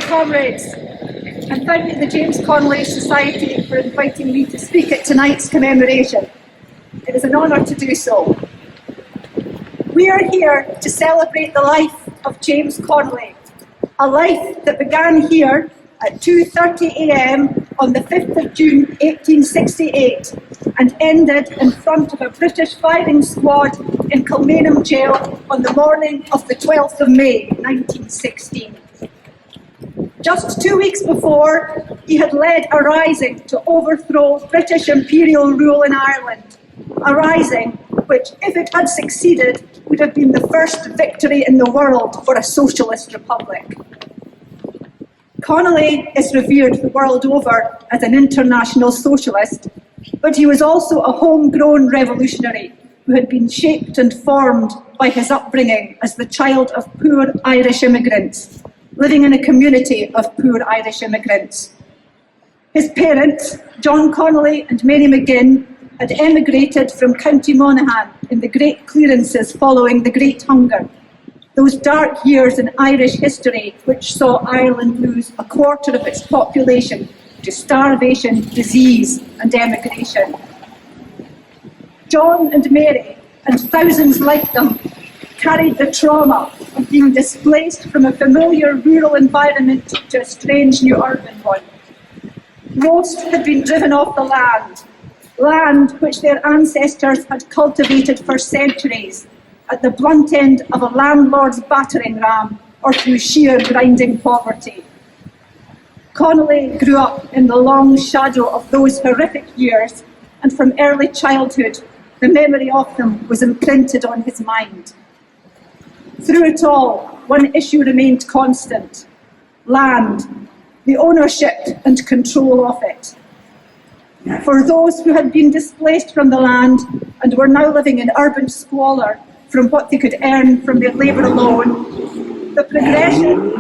comrades, and thank you the James Connolly Society for inviting me to speak at tonight's commemoration. It is an honour to do so. We are here to celebrate the life of James Connolly, a life that began here at 2:30 a.m. on the 5th of June 1868 and ended in front of a British firing squad in Kilmainham Jail on the morning of the 12th of May 1916. Just 2 weeks before, he had led a rising to overthrow British imperial rule in Ireland, a rising which, if it had succeeded, would have been the first victory in the world for a socialist republic. Connolly is revered the world over as an international socialist, but he was also a homegrown revolutionary who had been shaped and formed by his upbringing as the child of poor Irish immigrants, living in a community of poor Irish immigrants. His parents, John Connolly and Mary McGinn, had emigrated from County Monaghan in the great clearances following the Great Hunger, those dark years in Irish history which saw Ireland lose a quarter of its population to starvation, disease and emigration. John and Mary, and thousands like them, carried the trauma of being displaced from a familiar rural environment to a strange new urban one. Most had been driven off the land which their ancestors had cultivated for centuries, at the blunt end of a landlord's battering ram or through sheer grinding poverty. Connolly grew up in the long shadow of those horrific years, and from early childhood, the memory of them was imprinted on his mind. Through it all, one issue remained constant: land, the ownership and control of it. For those who had been displaced from the land and were now living in urban squalor from what they could earn from their labour alone, the progression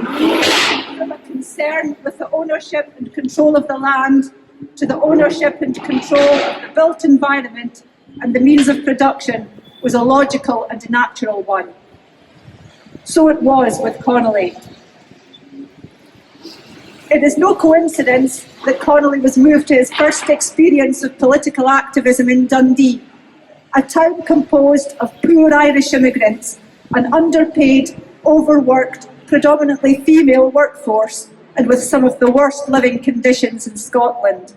from a concern with the ownership and control of the land to the ownership and control of the built environment and the means of production was a logical and natural one. So it was with Connolly. It is no coincidence that Connolly was moved to his first experience of political activism in Dundee, a town composed of poor Irish immigrants, an underpaid, overworked, predominantly female workforce, and with some of the worst living conditions in Scotland.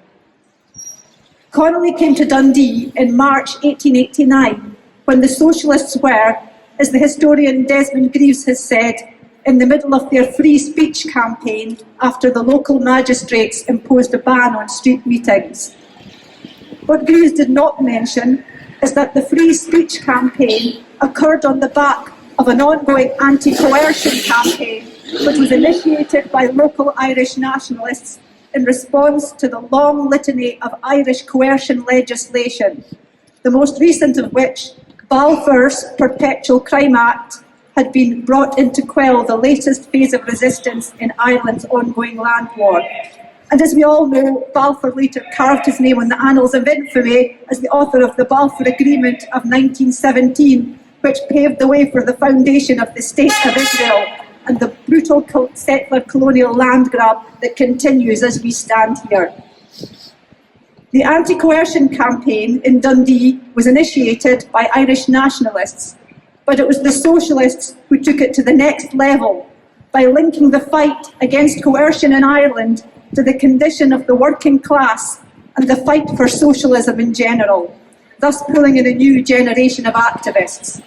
Connolly came to Dundee in March 1889, when the socialists were, as the historian Desmond Greaves has said, in the middle of their free speech campaign after the local magistrates imposed a ban on street meetings. What Greaves did not mention is that the free speech campaign occurred on the back of an ongoing anti-coercion campaign which was initiated by local Irish nationalists in response to the long litany of Irish coercion legislation, the most recent of which, Balfour's Perpetual Crime Act, had been brought in to quell the latest phase of resistance in Ireland's ongoing land war. And as we all know, Balfour later carved his name on the annals of infamy as the author of the Balfour Agreement of 1917, which paved the way for the foundation of the State of Israel and the brutal settler colonial land grab that continues as we stand here. The anti-coercion campaign in Dundee was initiated by Irish nationalists, but it was the socialists who took it to the next level by linking the fight against coercion in Ireland to the condition of the working class and the fight for socialism in general, thus pulling in a new generation of activists.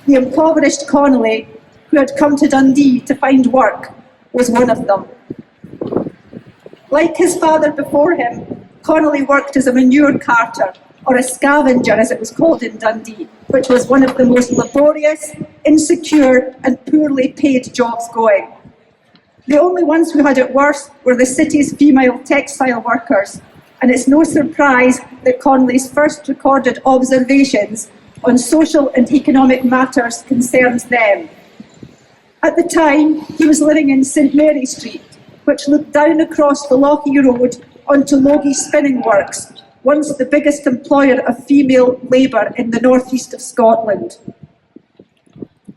The impoverished Connolly, who had come to Dundee to find work, was one of them. Like his father before him, Connolly worked as a manure carter, or a scavenger as it was called in Dundee, which was one of the most laborious, insecure and poorly paid jobs going. The only ones who had it worse were the city's female textile workers, and it's no surprise that Connolly's first recorded observations on social and economic matters concerns them. At the time, he was living in St Mary Street, which looked down across the Lochie Road onto Logie Spinning Works, once the biggest employer of female labour in the northeast of Scotland.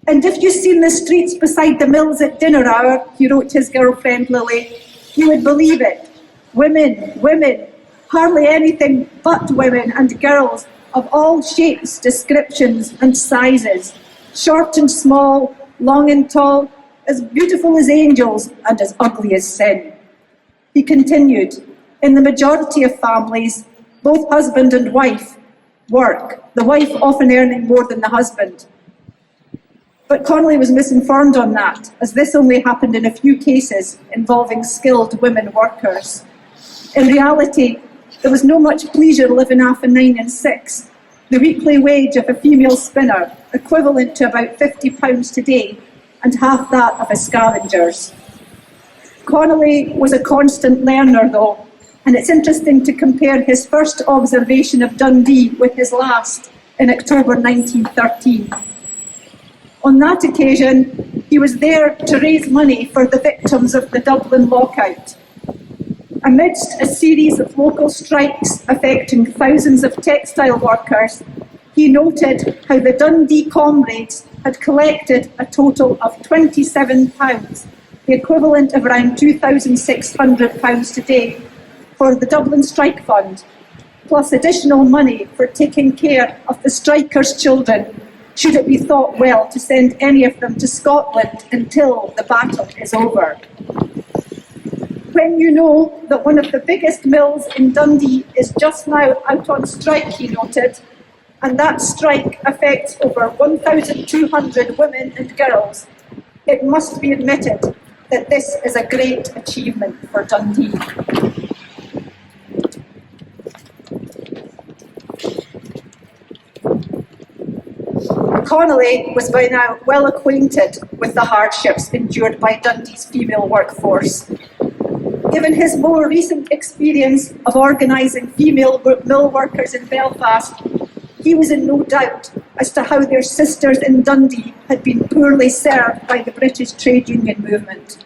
And if you'd seen the streets beside the mills at dinner hour, he wrote his girlfriend Lily, you would believe it. Women, women, hardly anything but women and girls of all shapes, descriptions and sizes, short and small, long and tall, as beautiful as angels and as ugly as sin. He continued, in the majority of families, both husband and wife work, the wife often earning more than the husband. But Connolly was misinformed on that, as this only happened in a few cases involving skilled women workers. In reality, there was no much pleasure living half a 9 and 6. The weekly wage of a female spinner, equivalent to about £50 today, and half that of a scavenger's. Connolly was a constant learner, though, and it's interesting to compare his first observation of Dundee with his last in October 1913. On that occasion, he was there to raise money for the victims of the Dublin lockout. Amidst a series of local strikes affecting thousands of textile workers, he noted how the Dundee comrades had collected a total of £27, the equivalent of around £2,600 today, for the Dublin Strike Fund, plus additional money for taking care of the strikers' children, should it be thought well to send any of them to Scotland until the battle is over. When you know that one of the biggest mills in Dundee is just now out on strike, he noted, and that strike affects over 1,200 women and girls, it must be admitted that this is a great achievement for Dundee. Connolly was by now well acquainted with the hardships endured by Dundee's female workforce. Given his more recent experience of organising female mill workers in Belfast, he was in no doubt as to how their sisters in Dundee had been poorly served by the British trade union movement.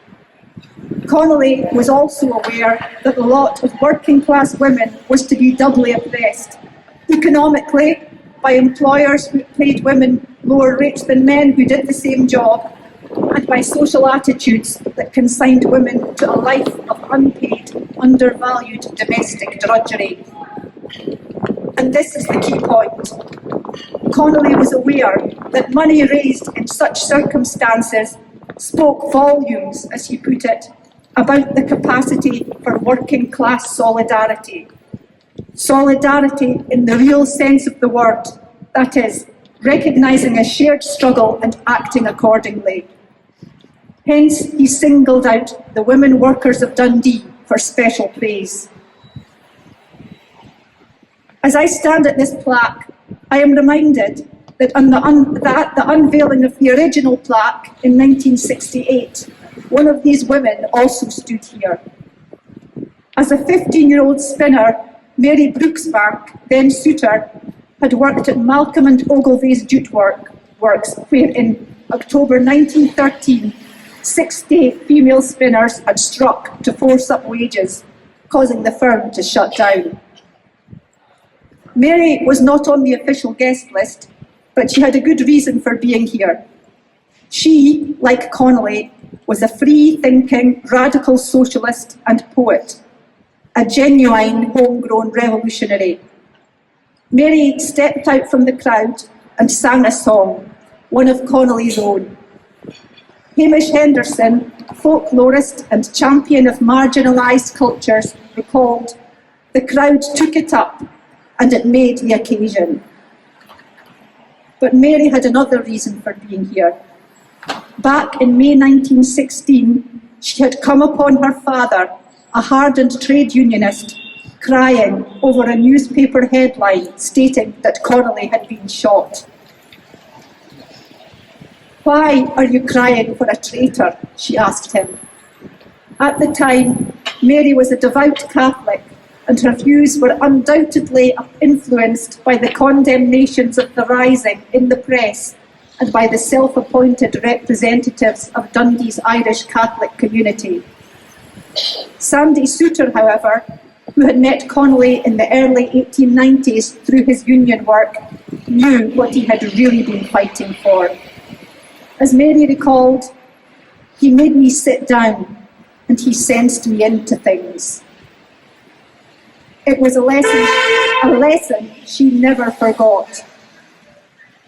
Connolly was also aware that the lot of working class women was to be doubly oppressed, economically by employers who paid women lower rates than men who did the same job, and by social attitudes that consigned women to a life of unpaid, undervalued domestic drudgery. And this is the key point. Connolly was aware that money raised in such circumstances spoke volumes, as he put it, about the capacity for working class solidarity. Solidarity in the real sense of the word, that is, recognising a shared struggle and acting accordingly. Hence, he singled out the women workers of Dundee for special praise. As I stand at this plaque, I am reminded that at the unveiling of the original plaque in 1968, one of these women also stood here. As a 15-year-old spinner, Mary Brooksbank, then Souter, had worked at Malcolm and Ogilvy's jute works, where in October 1913, 60 female spinners had struck to force up wages, causing the firm to shut down. Mary was not on the official guest list, but she had a good reason for being here. She, like Connolly, was a free-thinking, radical socialist and poet, a genuine homegrown revolutionary. Mary stepped out from the crowd and sang a song, one of Connolly's own. Hamish Henderson, folklorist and champion of marginalised cultures, recalled, "The crowd took it up and it made the occasion." But Mary had another reason for being here. Back in May 1916, she had come upon her father, a hardened trade unionist, crying over a newspaper headline stating that Connolly had been shot. "Why are you crying for a traitor?" she asked him. At the time, Mary was a devout Catholic, and her views were undoubtedly influenced by the condemnations of the Rising in the press and by the self-appointed representatives of Dundee's Irish Catholic community. Sandy Souter, however, who had met Connolly in the early 1890s through his union work, knew what he had really been fighting for. As Mary recalled, he made me sit down and he sensed me into things. It was a lesson she never forgot.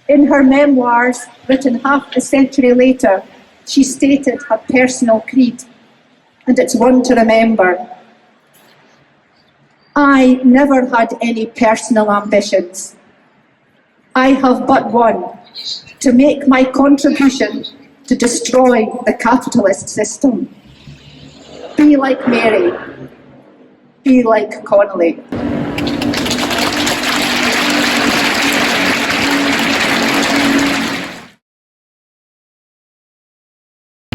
In her memoirs, written half a century later, she stated her personal creed, and it's one to remember. I never had any personal ambitions. I have but one, to make my contribution to destroy the capitalist system. Be like Mary. Be like Connolly.